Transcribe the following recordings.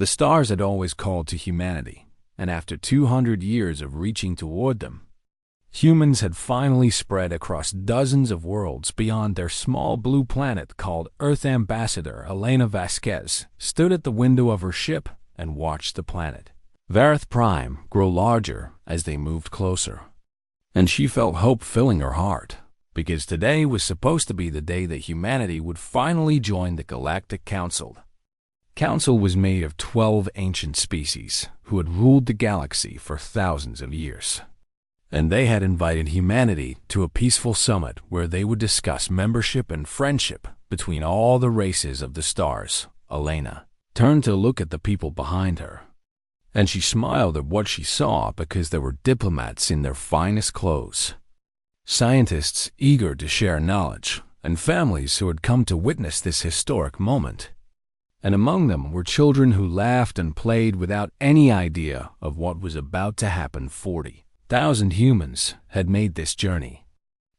The stars had always called to humanity, and after 200 years of reaching toward them, humans had finally spread across dozens of worlds beyond their small blue planet called Earth. Ambassador Elena Vasquez stood at the window of her ship and watched the planet Vareth Prime grow larger as they moved closer. And she felt hope filling her heart, because today was supposed to be the day that humanity would finally join the Galactic Council. Council was made of 12 ancient species who had ruled the galaxy for thousands of years. And they had invited humanity to a peaceful summit where they would discuss membership and friendship between all the races of the stars. Elena turned to look at the people behind her, and she smiled at what she saw because there were diplomats in their finest clothes, scientists eager to share knowledge, and families who had come to witness this historic moment. And among them were children who laughed and played without any idea of what was about to happen. 40,000 humans had made this journey,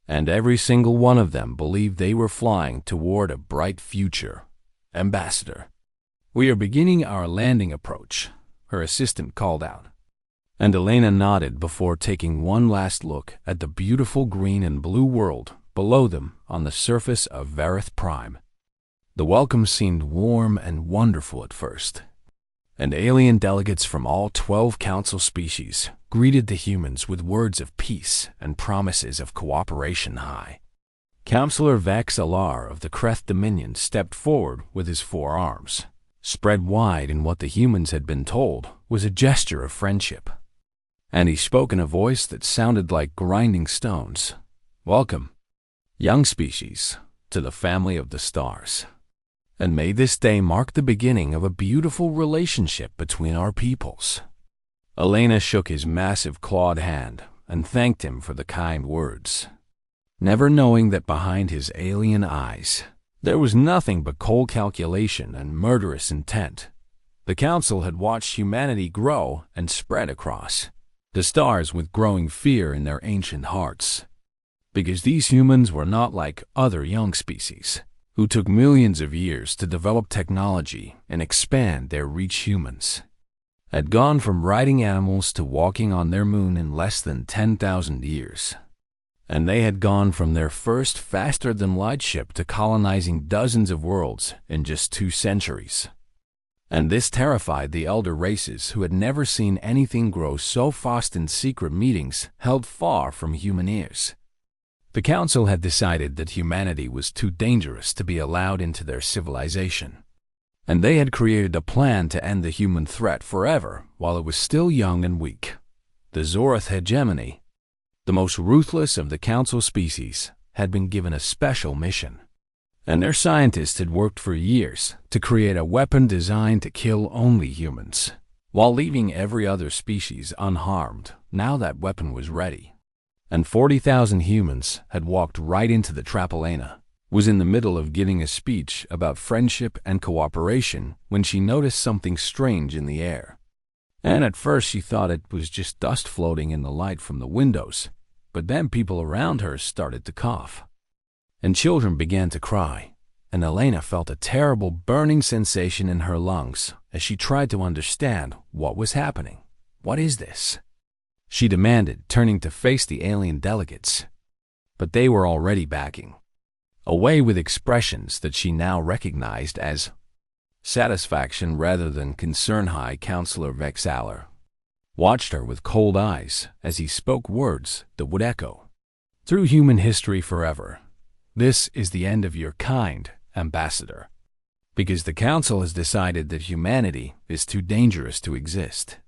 and every single one of them believed they were flying toward a bright future. Ambassador, we are beginning our landing approach, her assistant called out. And Elena nodded before taking one last look at the beautiful green and blue world below them on the surface of Vareth Prime. The welcome seemed warm and wonderful at first, and alien delegates from all 12 council species greeted the humans with words of peace and promises of cooperation. Councillor Vax Alar of the Kreth Dominion stepped forward with his 4 arms spread wide in what the humans had been told was a gesture of friendship. And he spoke in a voice that sounded like grinding stones. Welcome, young species, to the family of the stars. And may this day mark the beginning of a beautiful relationship between our peoples. Elena shook his massive clawed hand and thanked him for the kind words, never knowing that behind his alien eyes there was nothing but cold calculation and murderous intent. The council had watched humanity grow and spread across the stars with growing fear in their ancient hearts, because these humans were not like other young species who took millions of years to develop technology and expand their reach. Humans had gone from riding animals to walking on their moon in less than 10,000 years. And they had gone from their first faster-than-light ship to colonizing dozens of worlds in just 2 centuries. And this terrified the elder races who had never seen anything grow so fast in secret meetings held far from human ears. The council had decided that humanity was too dangerous to be allowed into their civilization, and they had created a plan to end the human threat forever while it was still young and weak. The Zorth hegemony, the most ruthless of the council species, had been given a special mission, and their scientists had worked for years to create a weapon designed to kill only humans, while leaving every other species unharmed. Now that weapon was ready, and 40,000 humans had walked right into the trap. Elena was in the middle of giving a speech about friendship and cooperation when she noticed something strange in the air. And at first she thought it was just dust floating in the light from the windows, but then people around her started to cough, and children began to cry, and Elena felt a terrible burning sensation in her lungs as she tried to understand what was happening. What is this? She demanded, turning to face the alien delegates. But they were already backing away with expressions that she now recognized as satisfaction rather than concern. Councillor Vexaler watched her with cold eyes as he spoke words that would echo through human history forever. This is the end of your kind, Ambassador, because the council has decided that humanity is too dangerous to exist.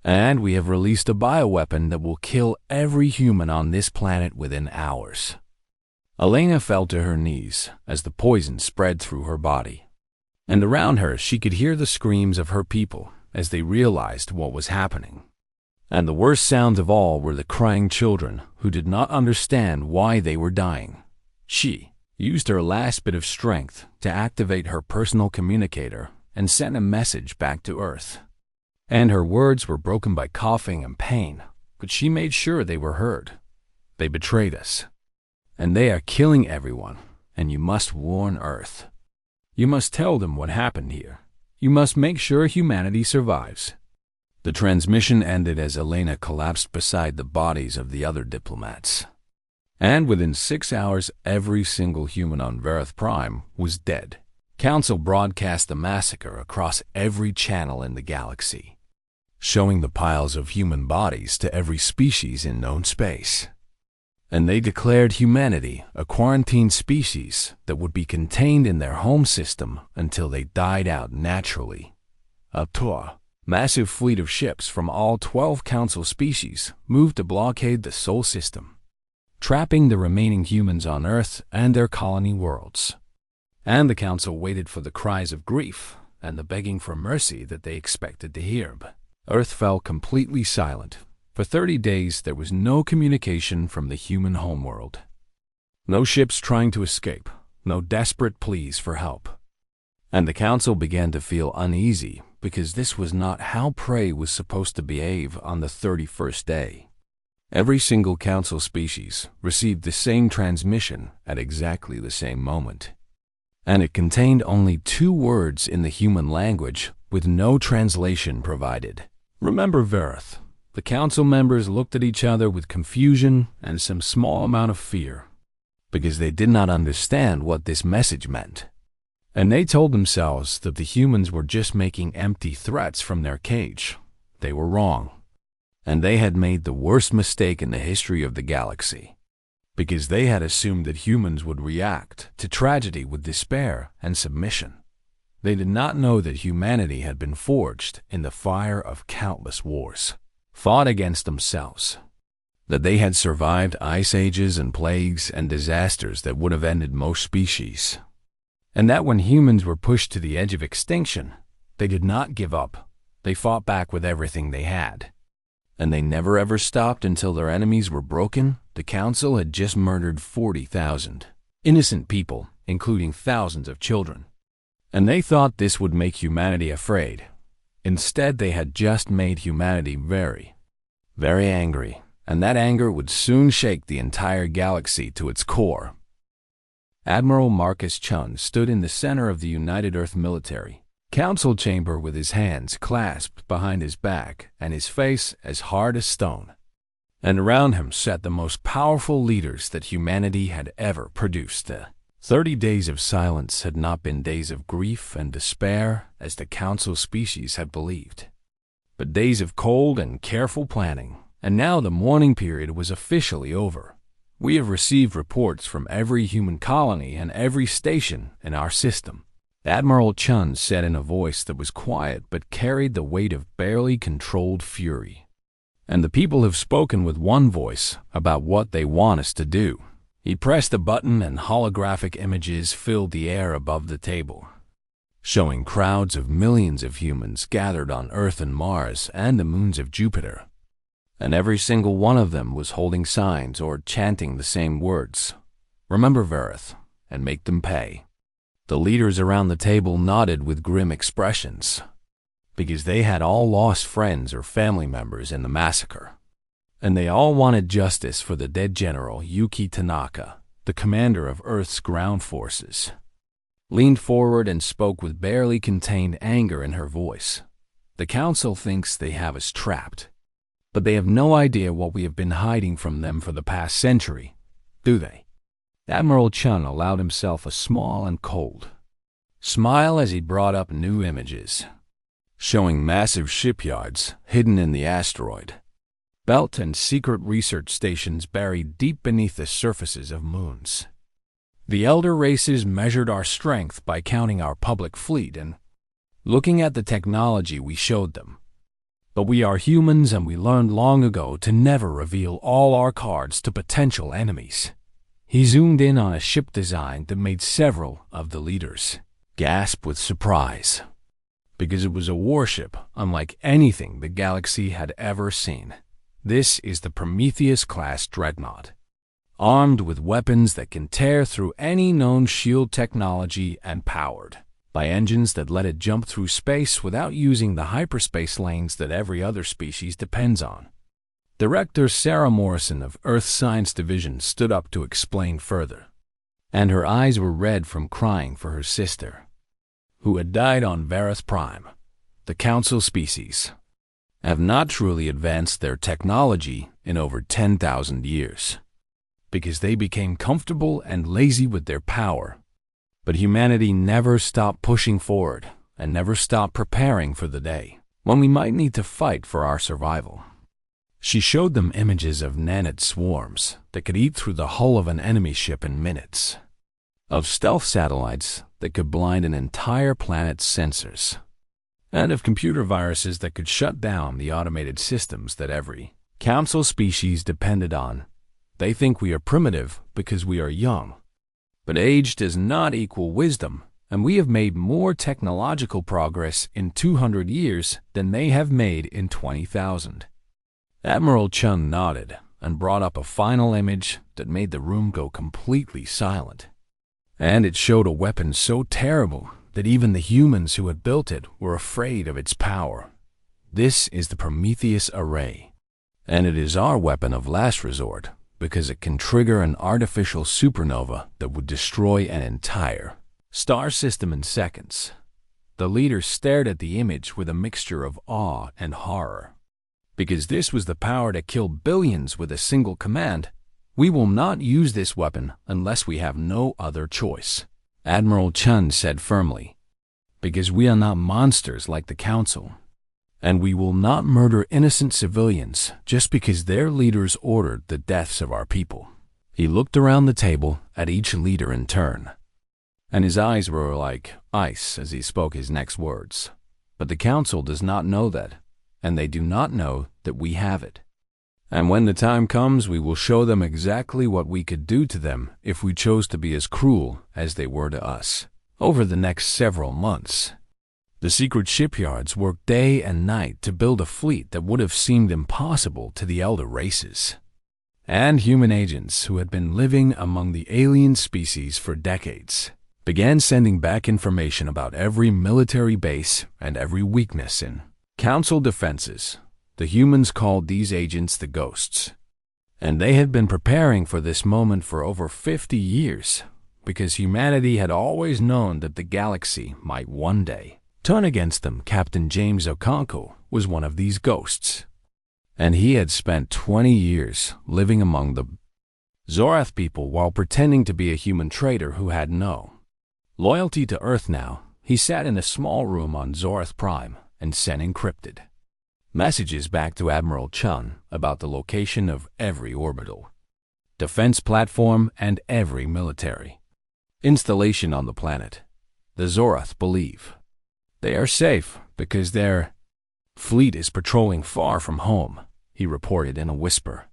And we have released a bioweapon that will kill every human on this planet within hours. Elena fell to her knees as the poison spread through her body, and around her she could hear the screams of her people as they realized what was happening. And the worst sounds of all were the crying children who did not understand why they were dying. She used her last bit of strength to activate her personal communicator and send a message back to Earth. And her words were broken by coughing and pain, but she made sure they were heard. They betrayed us, and they are killing everyone, and you must warn Earth. You must tell them what happened here, You must make sure humanity survives." The transmission ended as Elena collapsed beside the bodies of the other diplomats. And within 6 hours, every single human on Verith Prime was dead. Council broadcast the massacre across every channel in the galaxy, showing the piles of human bodies to every species in known space. And they declared humanity a quarantined species that would be contained in their home system until they died out naturally. A massive fleet of ships from all 12 Council species moved to blockade the Sol system, trapping the remaining humans on Earth and their colony worlds. And the Council waited for the cries of grief and the begging for mercy that they expected to hear. But Earth fell completely silent. For 30 days, there was no communication from the human homeworld. No ships trying to escape, no desperate pleas for help. And the Council began to feel uneasy because this was not how prey was supposed to behave on the 31st day. Every single Council species received the same transmission at exactly the same moment. And it contained only 2 words in the human language with no translation provided. Remember Verith. The Council members looked at each other with confusion and some small amount of fear, because they did not understand what this message meant. And they told themselves that the humans were just making empty threats from their cage. They were wrong. And they had made the worst mistake in the history of the galaxy, because they had assumed that humans would react to tragedy with despair and submission. They did not know that humanity had been forged in the fire of countless wars, fought against themselves, that they had survived ice ages and plagues and disasters that would have ended most species, and that when humans were pushed to the edge of extinction, they did not give up. They fought back with everything they had. And they never ever stopped until their enemies were broken. The Council had just murdered 40,000 innocent people, including thousands of children. And they thought this would make humanity afraid. Instead, they had just made humanity very, very angry, and that anger would soon shake the entire galaxy to its core. Admiral Marcus Chun stood in the center of the United Earth Military Council chamber with his hands clasped behind his back and his face as hard as stone. And around him sat the most powerful leaders that humanity had ever produced. 30 days of silence had not been days of grief and despair as the Council species had believed, but days of cold and careful planning. And now the mourning period was officially over. We have received reports from every human colony and every station in our system. Admiral Chun said in a voice that was quiet but carried the weight of barely controlled fury. And the people have spoken with one voice about what they want us to do. He pressed a button and holographic images filled the air above the table, showing crowds of millions of humans gathered on Earth and Mars and the moons of Jupiter. And every single one of them was holding signs or chanting the same words. Remember Verith and make them pay. The leaders around the table nodded with grim expressions, because they had all lost friends or family members in the massacre. And they all wanted justice for the dead General Yuki Tanaka, the commander of Earth's ground forces. Leaned forward and spoke with barely contained anger in her voice. The Council thinks they have us trapped, but they have no idea what we have been hiding from them for the past century, do they? Admiral Chun allowed himself a small and cold smile as he brought up new images, showing massive shipyards hidden in the asteroid belt and secret research stations buried deep beneath the surfaces of moons. The elder races measured our strength by counting our public fleet and looking at the technology we showed them. But we are humans, and we learned long ago to never reveal all our cards to potential enemies. He zoomed in on a ship design that made several of the leaders gasp with surprise, because it was a warship unlike anything the galaxy had ever seen. This is the Prometheus-class dreadnought, armed with weapons that can tear through any known shield technology and powered by engines that let it jump through space without using the hyperspace lanes that every other species depends on. Director Sarah Morrison of Earth Science Division stood up to explain further, and her eyes were red from crying for her sister. who had died on Varus Prime, the Council species, have not truly advanced their technology in over 10,000 years, because they became comfortable and lazy with their power. But humanity never stopped pushing forward and never stopped preparing for the day when we might need to fight for our survival. She showed them images of nanite swarms that could eat through the hull of an enemy ship in minutes, of stealth satellites that could blind an entire planet's sensors, and of computer viruses that could shut down the automated systems that every council species depended on. They think we are primitive because we are young. But age does not equal wisdom, and we have made more technological progress in 200 years than they have made in 20,000. Admiral Chun nodded and brought up a final image that made the room go completely silent. And it showed a weapon so terrible that even the humans who had built it were afraid of its power. This is the Prometheus Array, and it is our weapon of last resort because it can trigger an artificial supernova that would destroy an entire star system in seconds. The leader stared at the image with a mixture of awe and horror. Because this was the power to kill billions with a single command, we will not use this weapon unless we have no other choice, Admiral Chun said firmly. Because we are not monsters like the Council, and we will not murder innocent civilians just because their leaders ordered the deaths of our people. He looked around the table at each leader in turn, and his eyes were like ice as he spoke his next words. But the Council does not know that, and they do not know that we have it. And when the time comes, we will show them exactly what we could do to them if we chose to be as cruel as they were to us. Over the next several months, the secret shipyards worked day and night to build a fleet that would have seemed impossible to the elder races. And human agents who had been living among the alien species for decades began sending back information about every military base and every weakness in Council defenses. The humans called these agents the Ghosts, and they had been preparing for this moment for over 50 years because humanity had always known that the galaxy might one day turn against them. Captain James Okonkwo was one of these ghosts, and he had spent 20 years living among the Zorath people while pretending to be a human trader who had no loyalty to Earth. Now, he sat in a small room on Zorath Prime and sent encrypted messages back to Admiral Chun about the location of every orbital defense platform and every military installation on the planet. The Zorath believe they are safe because their fleet is patrolling far from home, he reported in a whisper.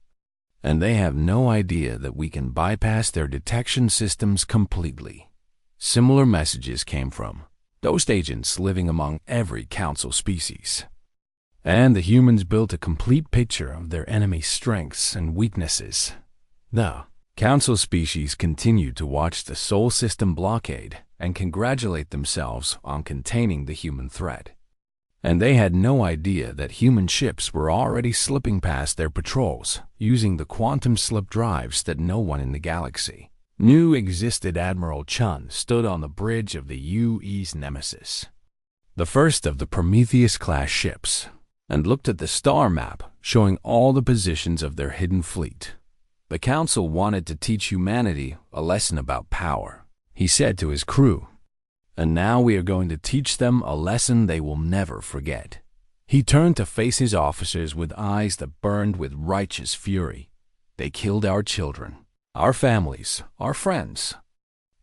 And they have no idea that we can bypass their detection systems completely. Similar messages came from Ghost agents living among every Council species. And the humans built a complete picture of their enemy's strengths and weaknesses. The Council species continued to watch the Sol system blockade and congratulate themselves on containing the human threat. And they had no idea that human ships were already slipping past their patrols using the quantum slip drives that no one in the galaxy knew existed. Admiral Chun stood on the bridge of the UE's Nemesis, the first of the Prometheus-class ships, and looked at the star map showing all the positions of their hidden fleet. The Council wanted to teach humanity a lesson about power, he said to his crew. And now we are going to teach them a lesson they will never forget. He turned to face his officers with eyes that burned with righteous fury. They killed our children, our families, our friends.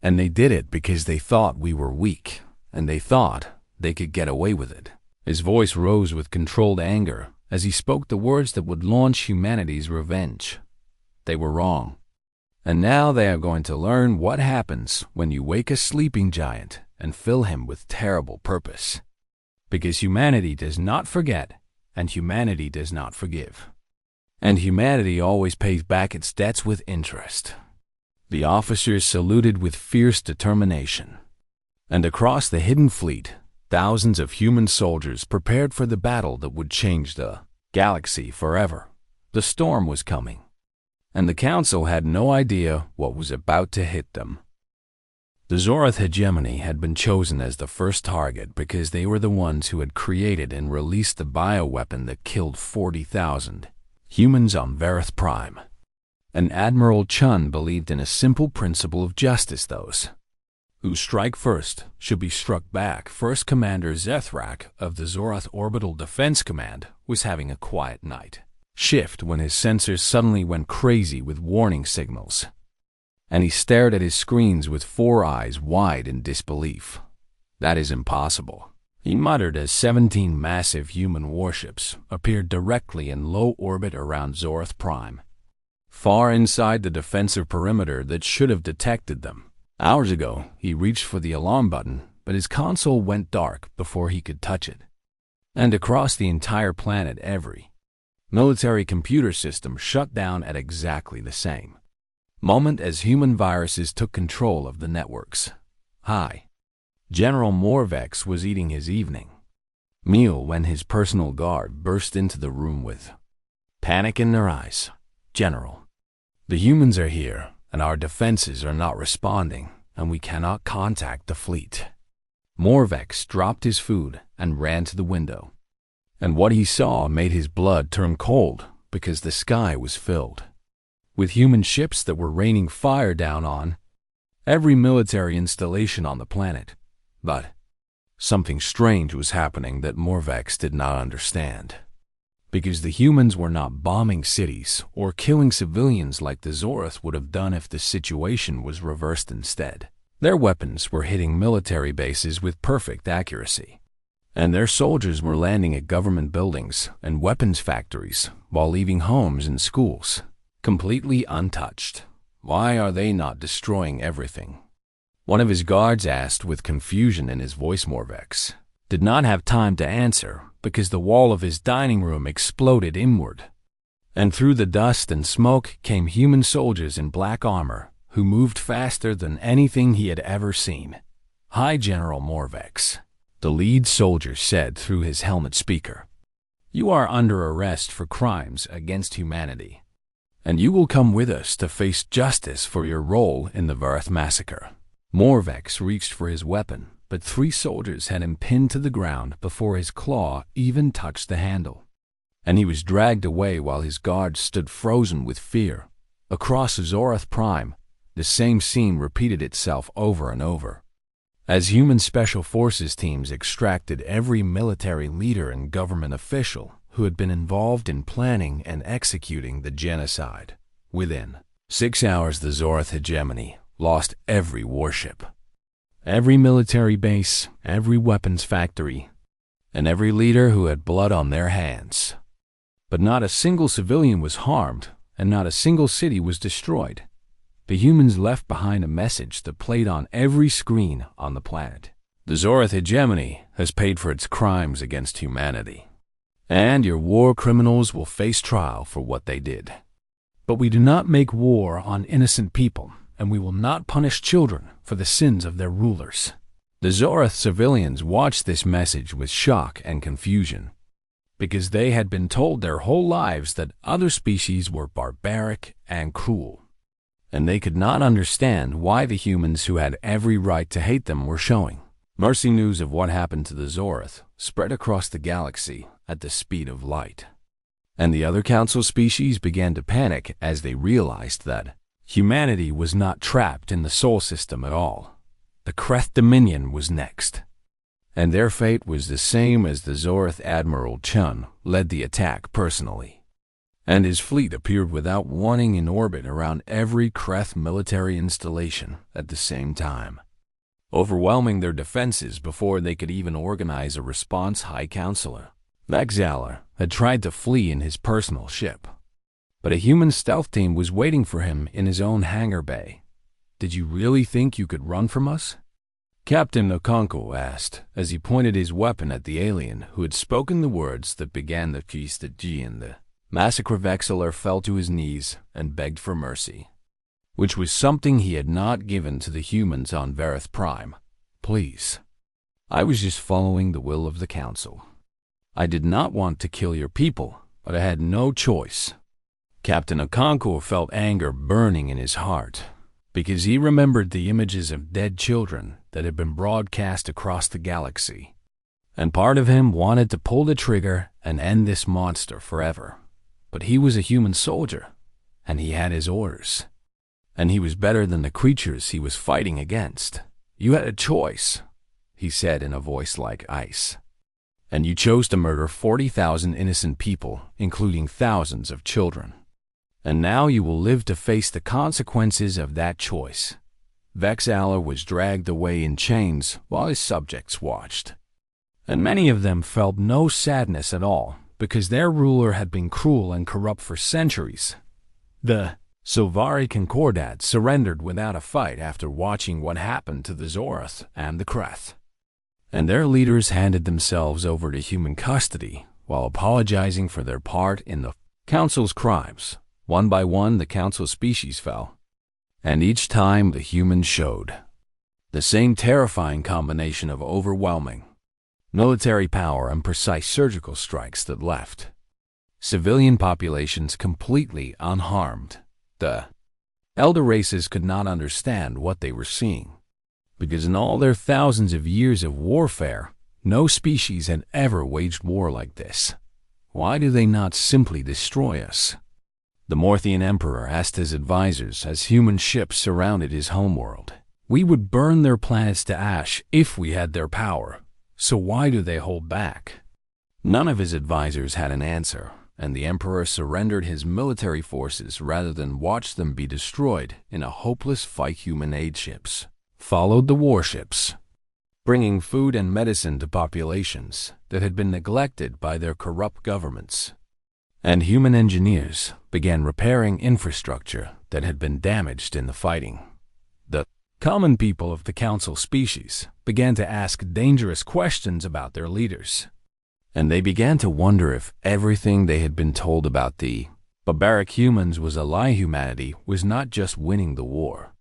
And they did it because they thought we were weak, and they thought they could get away with it. His voice rose with controlled anger as he spoke the words that would launch humanity's revenge. They were wrong. And now they are going to learn what happens when you wake a sleeping giant and fill him with terrible purpose. Because humanity does not forget, and humanity does not forgive. And humanity always pays back its debts with interest. The officers saluted with fierce determination. And across the hidden fleet, thousands of human soldiers prepared for the battle that would change the galaxy forever. The storm was coming, and the Council had no idea what was about to hit them. The Zorath hegemony had been chosen as the first target because they were the ones who had created and released the bioweapon that killed 40,000 humans on Vareth Prime. And Admiral Chun believed in a simple principle of justice: those who strike first should be struck back. First Commander Zethrak of the Zorath Orbital Defense Command was having a quiet night shift when his sensors suddenly went crazy with warning signals, and he stared at his screens with 4 eyes wide in disbelief. "That is impossible," he muttered as 17 massive human warships appeared directly in low orbit around Zorath Prime, far inside the defensive perimeter that should have detected them. Hours ago, he reached for the alarm button, but his console went dark before he could touch it. And across the entire planet, every military computer system shut down at exactly the same moment as human viruses took control of the networks. Hi. General Morvex was eating his evening meal when his personal guard burst into the room with panic in their eyes. "General, the humans are here, and our defenses are not responding, and we cannot contact the fleet." Morvex dropped his food and ran to the window, and what he saw made his blood turn cold because the sky was filled with human ships that were raining fire down on every military installation on the planet. But something strange was happening that Morvex did not understand, because the humans were not bombing cities or killing civilians like the Zorath would have done if the situation was reversed instead. Their weapons were hitting military bases with perfect accuracy, and their soldiers were landing at government buildings and weapons factories while leaving homes and schools completely untouched. "Why are they not destroying everything?" one of his guards asked with confusion in his voice. Morvex did not have time to answer because the wall of his dining room exploded inward, and through the dust and smoke came human soldiers in black armor who moved faster than anything he had ever seen. "Hi, General Morvex," the lead soldier said through his helmet speaker. "You are under arrest for crimes against humanity, and you will come with us to face justice for your role in the Vareth massacre." Morvex reached for his weapon, but 3 soldiers had him pinned to the ground before his claw even touched the handle, and he was dragged away while his guards stood frozen with fear. Across Zorath Prime, the same scene repeated itself over and over, as human special forces teams extracted every military leader and government official who had been involved in planning and executing the genocide. Within 6 hours, the Zorath hegemony lost every warship, every military base, every weapons factory, and every leader who had blood on their hands. But not a single civilian was harmed, and not a single city was destroyed. The humans left behind a message that played on every screen on the planet. "The Zorath hegemony has paid for its crimes against humanity, and your war criminals will face trial for what they did. But we do not make war on innocent people, and we will not punish children for the sins of their rulers." The Zorath civilians watched this message with shock and confusion, because they had been told their whole lives that other species were barbaric and cruel, and they could not understand why the humans who had every right to hate them were showing mercy. News of what happened to the Zorath spread across the galaxy at the speed of light, and the other council species began to panic as they realized that humanity was not trapped in the Sol system at all. The Kreth Dominion was next, and their fate was the same as the Zorath. Admiral Chun led the attack personally, and his fleet appeared without warning in orbit around every Kreth military installation at the same time, overwhelming their defenses before they could even organize a response. High Counselor Maxalar had tried to flee in his personal ship, but a human stealth team was waiting for him in his own hangar bay. "Did you really think you could run from us?" Captain Okonkwo asked as he pointed his weapon at the alien who had spoken the words that began the Kista G. And the massacre Vexalar fell to his knees and begged for mercy, which was something he had not given to the humans on Vareth Prime. "Please, I was just following the will of the Council. I did not want to kill your people, but I had no choice." Captain Okonkwo felt anger burning in his heart, because he remembered the images of dead children that had been broadcast across the galaxy. And part of him wanted to pull the trigger and end this monster forever. But he was a human soldier, and he had his orders. And he was better than the creatures he was fighting against. You had a choice, he said in a voice like ice. And you chose to murder 40,000 innocent people, including thousands of children. And now you will live to face the consequences of that choice. Vexaler was dragged away in chains while his subjects watched. And many of them felt no sadness at all, because their ruler had been cruel and corrupt for centuries. The Silvari Concordat surrendered without a fight after watching what happened to the Zoroth and the Kreth. And their leaders handed themselves over to human custody while apologizing for their part in the Council's crimes. One by one, the Council species fell. And each time, the humans showed the same terrifying combination of overwhelming military power and precise surgical strikes that left civilian populations completely unharmed. The elder races could not understand what they were seeing, because in all their thousands of years of warfare, no species had ever waged war like this. Why do they not simply destroy us? The Morthian Emperor asked his advisors as human ships surrounded his homeworld. We would burn their planets to ash if we had their power, so why do they hold back? None of his advisors had an answer, and the Emperor surrendered his military forces rather than watch them be destroyed in a hopeless fight. Human aid ships followed the warships, bringing food and medicine to populations that had been neglected by their corrupt governments. And human engineers began repairing infrastructure that had been damaged in the fighting. The common people of the Council species began to ask dangerous questions about their leaders. And they began to wonder if everything they had been told about the barbaric humans was a lie. Humanity was not just winning the war.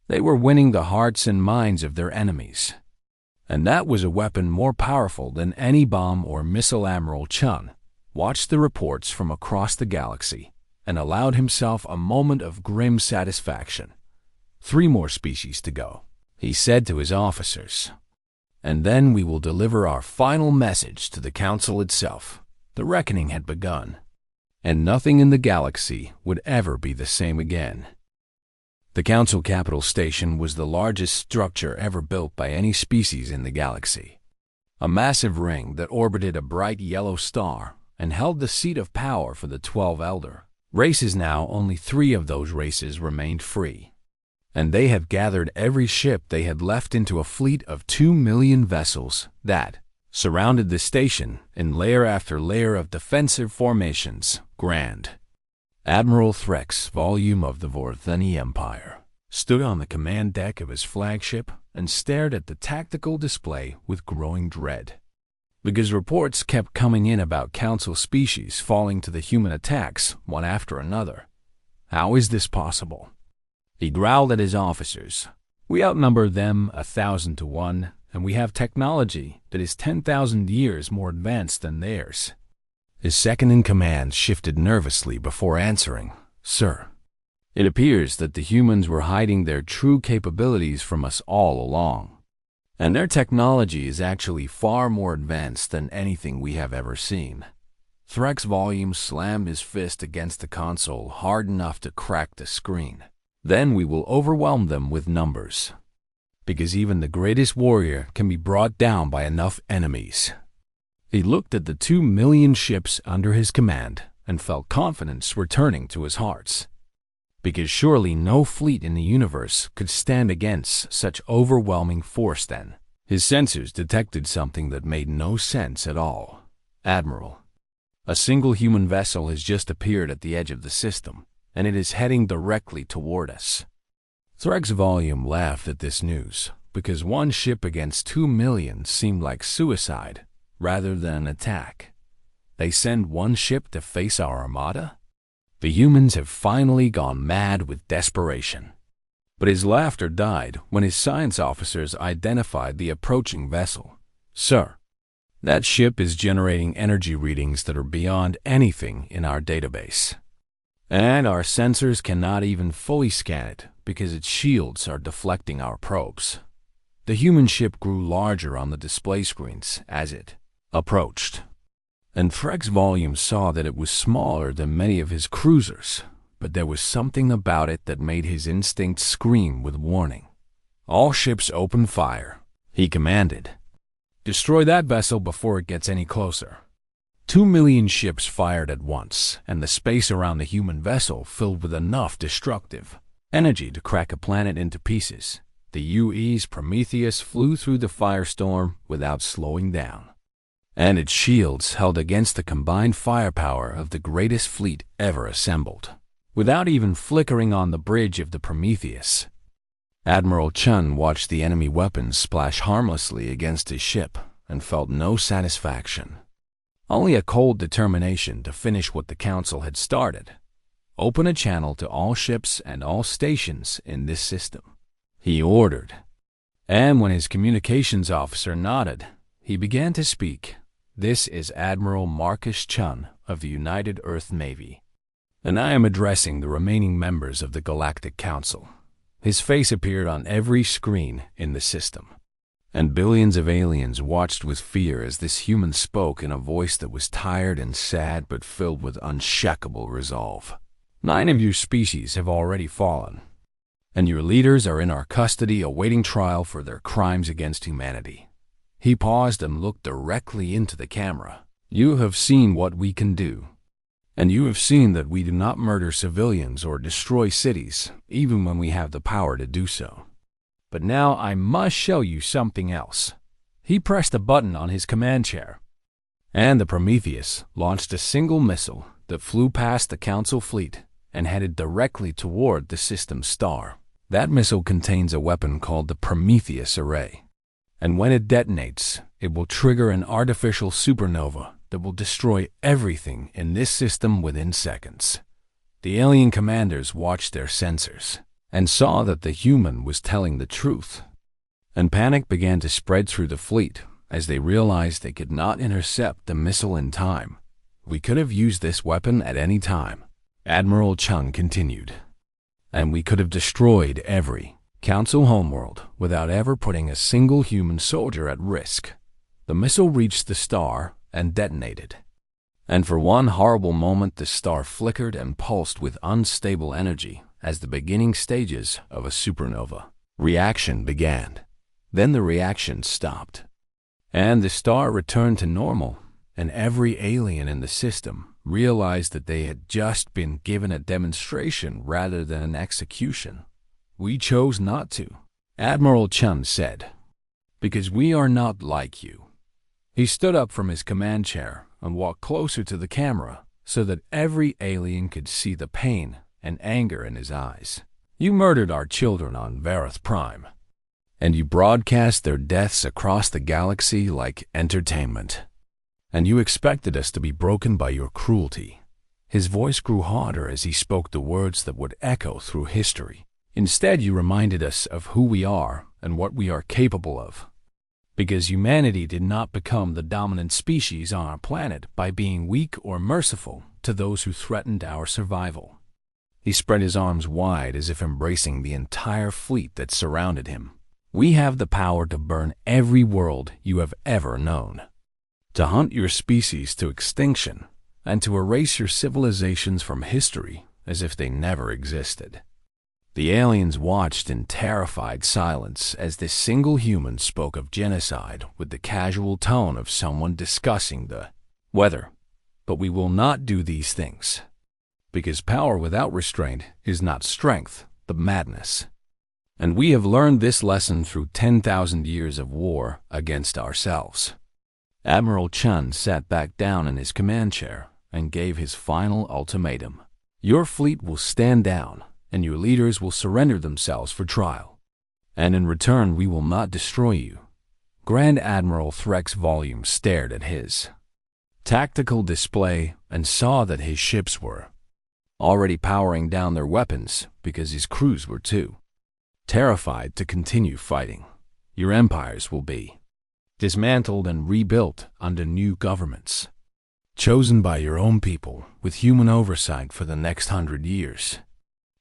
They were winning the hearts and minds of their enemies. And that was a weapon more powerful than any bomb or missile. Admiral Chun watched the reports from across the galaxy and allowed himself a moment of grim satisfaction. 3 more species to go, he said to his officers. And then we will deliver our final message to the Council itself. The reckoning had begun, and nothing in the galaxy would ever be the same again. The Council Capital Station was the largest structure ever built by any species in the galaxy. A massive ring that orbited a bright yellow star and held the seat of power for the 12 elder races. Now only 3 of those races remained free, and they have gathered every ship they had left into a fleet of 2 million vessels that surrounded the station in layer after layer of defensive formations. Grand Admiral Threx, volume of the Vortheni Empire, stood on the command deck of his flagship and stared at the tactical display with growing dread, because reports kept coming in about Council species falling to the human attacks one after another. How is this possible? He growled at his officers. We outnumber them 1,000 to 1, and we have technology that is 10,000 years more advanced than theirs. His second-in-command shifted nervously before answering. Sir, it appears that the humans were hiding their true capabilities from us all along, and their technology is actually far more advanced than anything we have ever seen. Threx volume slammed his fist against the console hard enough to crack the screen. Then we will overwhelm them with numbers, because even the greatest warrior can be brought down by enough enemies. He looked at the 2 million ships under his command and felt confidence returning to his hearts, because surely no fleet in the universe could stand against such overwhelming force. Then his sensors detected something that made no sense at all. Admiral, a single human vessel has just appeared at the edge of the system, and it is heading directly toward us. Threg's volume laughed at this news, because 1 ship against 2 million seemed like suicide rather than an attack. They send 1 ship to face our armada? The humans have finally gone mad with desperation. But his laughter died when his science officers identified the approaching vessel. Sir, that ship is generating energy readings that are beyond anything in our database. And our sensors cannot even fully scan it because its shields are deflecting our probes. The human ship grew larger on the display screens as it approached. And Freg's volume saw that it was smaller than many of his cruisers, but there was something about it that made his instincts scream with warning. All ships open fire, he commanded. Destroy that vessel before it gets any closer. 2 million ships fired at once, and the space around the human vessel filled with enough destructive energy to crack a planet into pieces. The UE's Prometheus flew through the firestorm without slowing down, and its shields held against the combined firepower of the greatest fleet ever assembled. Without even flickering on the bridge of the Prometheus, Admiral Chun watched the enemy weapons splash harmlessly against his ship and felt no satisfaction. Only a cold determination to finish what the Council had started. Open a channel to all ships and all stations in this system, he ordered. And when his communications officer nodded, he began to speak. This is Admiral Marcus Chun of the United Earth Navy, and I am addressing the remaining members of the Galactic Council. His face appeared on every screen in the system, and billions of aliens watched with fear as this human spoke in a voice that was tired and sad but filled with unshakable resolve. 9 of your species have already fallen, and your leaders are in our custody awaiting trial for their crimes against humanity. He paused and looked directly into the camera. You have seen what we can do, and you have seen that we do not murder civilians or destroy cities, even when we have the power to do so. But now I must show you something else. He pressed a button on his command chair, and the Prometheus launched a single missile that flew past the Council fleet and headed directly toward the system's star. That missile contains a weapon called the Prometheus Array, and when it detonates, it will trigger an artificial supernova that will destroy everything in this system within seconds. The alien commanders watched their sensors and saw that the human was telling the truth, and panic began to spread through the fleet as they realized they could not intercept the missile in time. We could have used this weapon at any time, Admiral Chung continued, and we could have destroyed every Council homeworld without ever putting a single human soldier at risk. The missile reached the star and detonated, and for one horrible moment the star flickered and pulsed with unstable energy as the beginning stages of a supernova. Reaction began. Then the reaction stopped, and the star returned to normal, and every alien in the system realized that they had just been given a demonstration rather than an execution. We chose not to, Admiral Chun said, because we are not like you. He stood up from his command chair and walked closer to the camera so that every alien could see the pain and anger in his eyes. You murdered our children on Vareth Prime, and you broadcast their deaths across the galaxy like entertainment. And you expected us to be broken by your cruelty. His voice grew harder as he spoke the words that would echo through history. Instead, you reminded us of who we are and what we are capable of. Because humanity did not become the dominant species on our planet by being weak or merciful to those who threatened our survival. He spread his arms wide as if embracing the entire fleet that surrounded him. We have the power to burn every world you have ever known, to hunt your species to extinction, and to erase your civilizations from history as if they never existed. The aliens watched in terrified silence as this single human spoke of genocide with the casual tone of someone discussing the weather. But we will not do these things, because power without restraint is not strength, but madness. And we have learned this lesson through 10,000 years of war against ourselves. Admiral Chun sat back down in his command chair and gave his final ultimatum. Your fleet will stand down, and your leaders will surrender themselves for trial. And in return, we will not destroy you. Grand Admiral Threk's volume stared at his tactical display and saw that his ships were already powering down their weapons because his crews were too terrified to continue fighting. Your empires will be dismantled and rebuilt under new governments. chosen by your own people with human oversight for the next 100 years.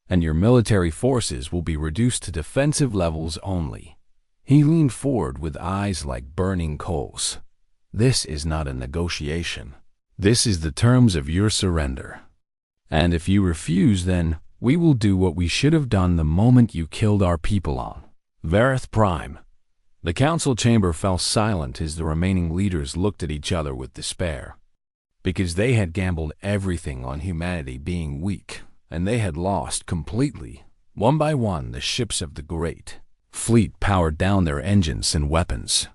And your military forces will be reduced to defensive levels only. He leaned forward with eyes like burning coals. This is not a negotiation. This is the terms of your surrender. And if you refuse, then we will do what we should have done the moment you killed our people on Vareth Prime. The council chamber fell silent as the remaining leaders looked at each other with despair. Because they had gambled everything on humanity being weak, and they had lost completely. One by one, the ships of the great fleet powered down their engines and weapons,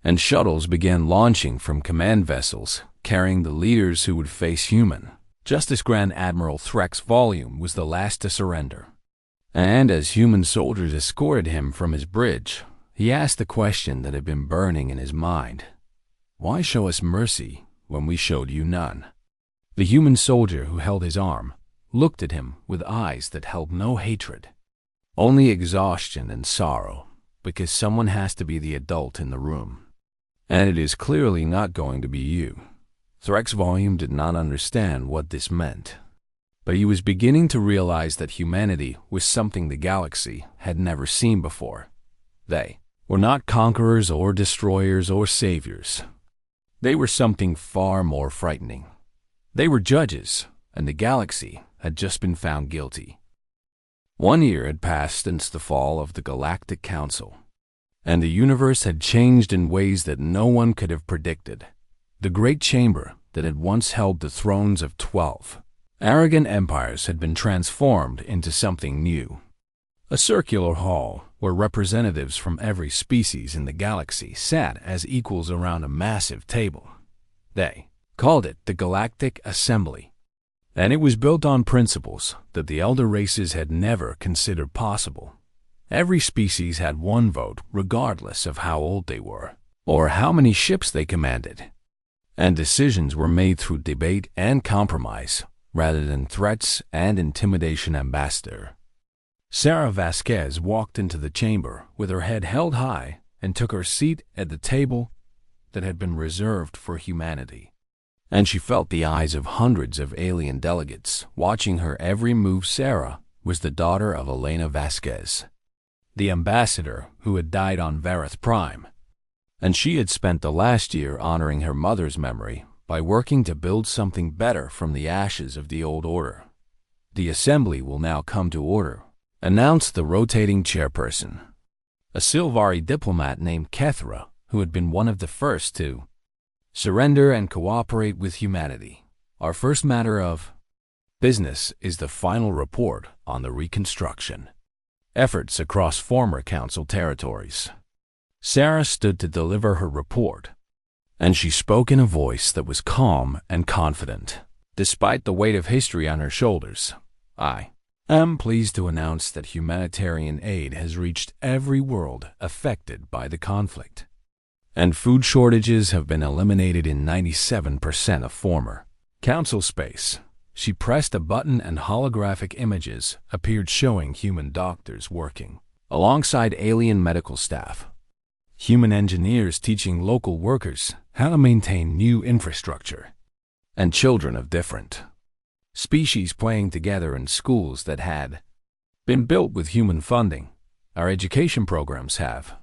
and shuttles began launching from command vessels, carrying the leaders who would face human. Justice Grand Admiral Threx Volume was the last to surrender. And as human soldiers escorted him from his bridge, he asked the question that had been burning in his mind. Why show us mercy when we showed you none? The human soldier who held his arm looked at him with eyes that held no hatred, only exhaustion and sorrow, because someone has to be the adult in the room. And it is clearly not going to be you. Threx Volume did not understand what this meant, but he was beginning to realize that humanity was something the galaxy had never seen before. They were not conquerors or destroyers or saviors. They were something far more frightening. They were judges, and the galaxy had just been found guilty. 1 year had passed since the fall of the Galactic Council, and the universe had changed in ways that no one could have predicted. The great chamber that had once held the thrones of 12 arrogant empires had been transformed into something new. A circular hall where representatives from every species in the galaxy sat as equals around a massive table. They called it the Galactic Assembly, and it was built on principles that the elder races had never considered possible. Every species had one vote regardless of how old they were or how many ships they commanded. And decisions were made through debate and compromise, rather than threats and intimidation. Ambassador Sarah Vasquez walked into the chamber with her head held high and took her seat at the table that had been reserved for humanity. And she felt the eyes of hundreds of alien delegates watching her every move. Sarah was the daughter of Elena Vasquez, the ambassador who had died on Vareth Prime, and she had spent the last year honoring her mother's memory by working to build something better from the ashes of the old order. The assembly will now come to order, announced the rotating chairperson, a Silvari diplomat named Kethra, who had been one of the first to surrender and cooperate with humanity. Our first matter of business is the final report on the reconstruction efforts across former council territories. Sarah stood to deliver her report, and she spoke in a voice that was calm and confident. Despite the weight of history on her shoulders, I am pleased to announce that humanitarian aid has reached every world affected by the conflict, and food shortages have been eliminated in 97% of former council space. She pressed a button and holographic images appeared showing human doctors working alongside alien medical staff, human engineers teaching local workers how to maintain new infrastructure, and children of different species playing together in schools that had been built with human funding. Our education programs have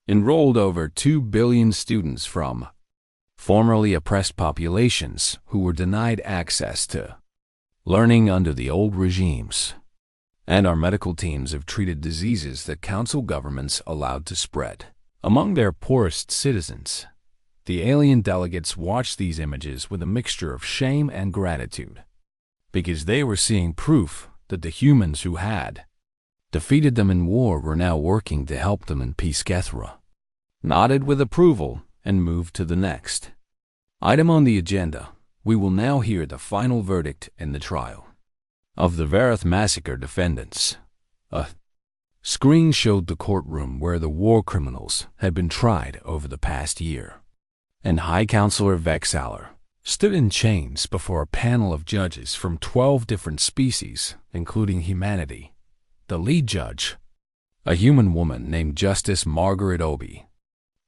enrolled over 2 billion students from formerly oppressed populations who were denied access to learning under the old regimes. And our medical teams have treated diseases that council governments allowed to spread among their poorest citizens. The alien delegates watched these images with a mixture of shame and gratitude, because they were seeing proof that the humans who had defeated them in war were now working to help them in peace. Kethra nodded with approval and moved to the next item on the agenda. We will now hear the final verdict in the trial of the Vareth massacre defendants. A screen showed the courtroom where the war criminals had been tried over the past year, and High Counselor Vexaler stood in chains before a panel of judges from 12 different species, including humanity. The lead judge, a human woman named Justice Margaret Obi,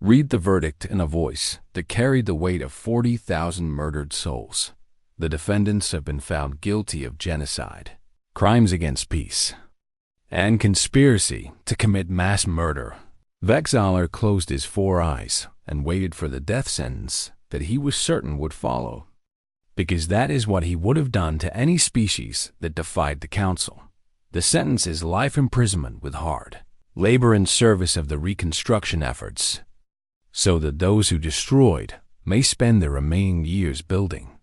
Read the verdict in a voice that carried the weight of 40,000 murdered souls. The defendants have been found guilty of genocide, crimes against peace, and conspiracy to commit mass murder. Vexalar closed his 4 eyes and waited for the death sentence that he was certain would follow, because that is what he would have done to any species that defied the council. The sentence is life imprisonment with hard labor in service of the reconstruction efforts, so that those who destroyed may spend their remaining years building,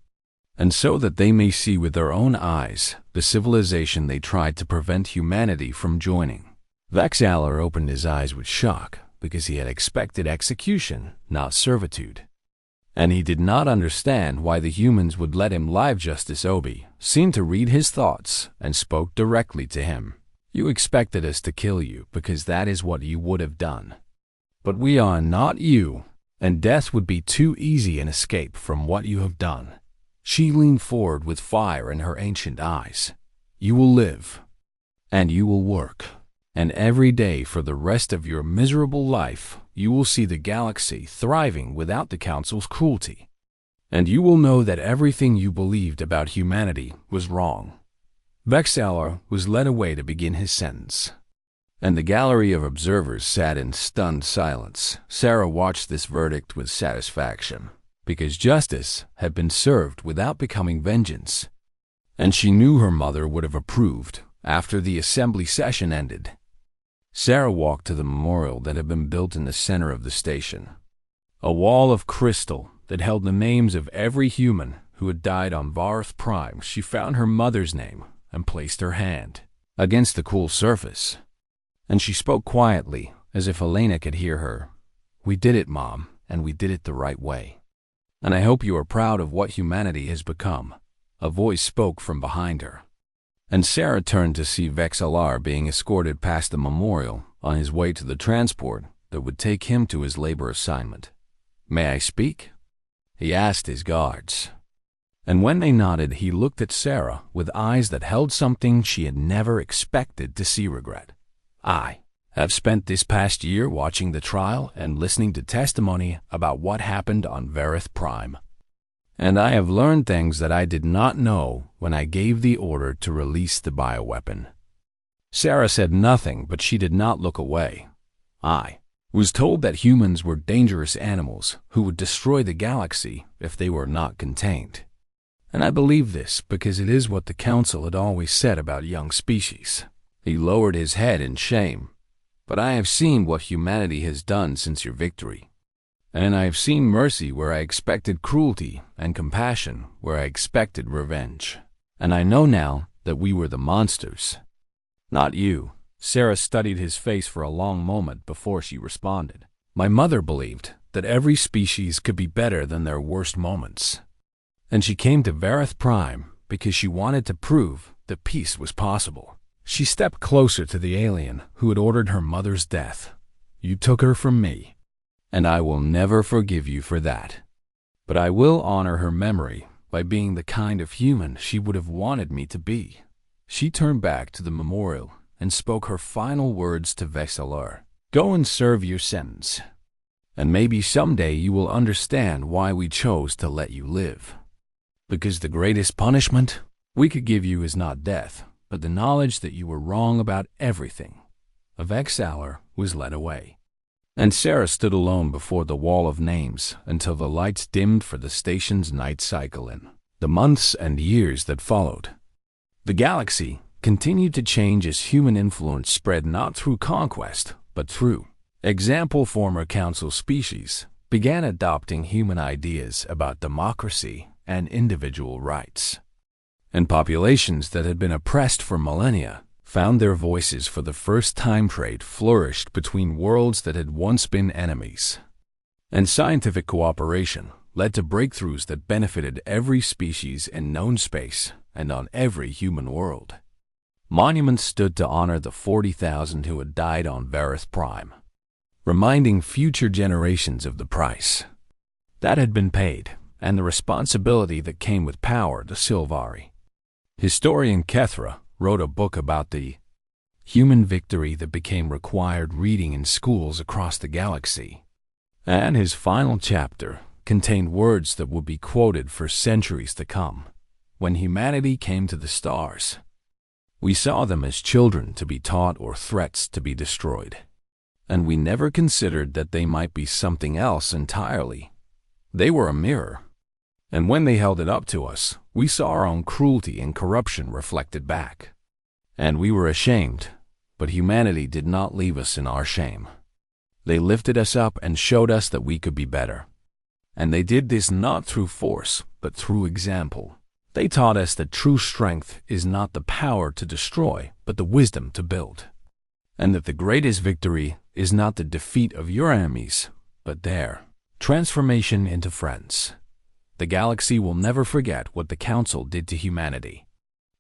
and so that they may see with their own eyes the civilization they tried to prevent humanity from joining. Vexalar opened his eyes with shock because he had expected execution, not servitude. And he did not understand why the humans would let him live. Justice Obi seemed to read his thoughts and spoke directly to him. You expected us to kill you because that is what you would have done. But we are not you, and death would be too easy an escape from what you have done. She leaned forward with fire in her ancient eyes. You will live, and you will work, and every day for the rest of your miserable life you will see the galaxy thriving without the Council's cruelty. And you will know that everything you believed about humanity was wrong. Vexalar was led away to begin his sentence, and the gallery of observers sat in stunned silence. Sarah watched this verdict with satisfaction, because justice had been served without becoming vengeance, and she knew her mother would have approved after the assembly session ended. Sarah walked to the memorial that had been built in the center of the station, a wall of crystal that held the names of every human who had died on Varth Prime. She found her mother's name and placed her hand against the cool surface, and she spoke quietly as if Elena could hear her. We did it, Mom, and we did it the right way. And I hope you are proud of what humanity has become. A voice spoke from behind her, and Sarah turned to see Vexalar being escorted past the memorial on his way to the transport that would take him to his labor assignment. May I speak? He asked his guards. And when they nodded, he looked at Sarah with eyes that held something she had never expected to see: regret. I have spent this past year watching the trial and listening to testimony about what happened on Varith Prime. And I have learned things that I did not know when I gave the order to release the bioweapon. Sarah said nothing, but she did not look away. I was told that humans were dangerous animals who would destroy the galaxy if they were not contained. And I believe this because it is what the Council had always said about young species. He lowered his head in shame. But I have seen what humanity has done since your victory. And I have seen mercy where I expected cruelty, and compassion where I expected revenge. And I know now that we were the monsters, not you. Sarah studied his face for a long moment before she responded. My mother believed that every species could be better than their worst moments. And she came to Varith Prime because she wanted to prove that peace was possible. She stepped closer to the alien who had ordered her mother's death. You took her from me, and I will never forgive you for that. But I will honor her memory by being the kind of human she would have wanted me to be. She turned back to the memorial and spoke her final words to Vexalar. Go and serve your sentence, and maybe someday you will understand why we chose to let you live. Because the greatest punishment we could give you is not death, but the knowledge that you were wrong about everything. Vexalar was led away, and Sarah stood alone before the wall of names until the lights dimmed for the station's night cycle in the months and years that followed. The galaxy continued to change as human influence spread not through conquest, but through example. Former council species began adopting human ideas about democracy and individual rights. And populations that had been oppressed for millennia found their voices for the first time. Trade flourished between worlds that had once been enemies. And scientific cooperation led to breakthroughs that benefited every species in known space and on every human world. Monuments stood to honor the 40,000 who had died on Varith Prime, reminding future generations of the price that had been paid and the responsibility that came with power to Silvari. Historian Kethra wrote a book about the human victory that became required reading in schools across the galaxy. And his final chapter contained words that would be quoted for centuries to come. When humanity came to the stars, we saw them as children to be taught or threats to be destroyed. And we never considered that they might be something else entirely. They were a mirror. And when they held it up to us, we saw our own cruelty and corruption reflected back. And we were ashamed, but humanity did not leave us in our shame. They lifted us up and showed us that we could be better. And they did this not through force, but through example. They taught us that true strength is not the power to destroy, but the wisdom to build. And that the greatest victory is not the defeat of your enemies, but their transformation into friends. The galaxy will never forget what the Council did to humanity.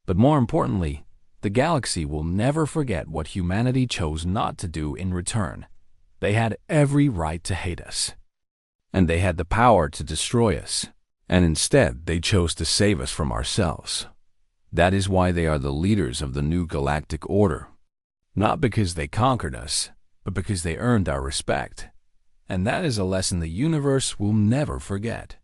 But more importantly, the galaxy will never forget what humanity chose not to do in return. They had every right to hate us. And they had the power to destroy us. And instead, they chose to save us from ourselves. That is why they are the leaders of the new galactic order. Not because they conquered us, but because they earned our respect. And that is a lesson the universe will never forget.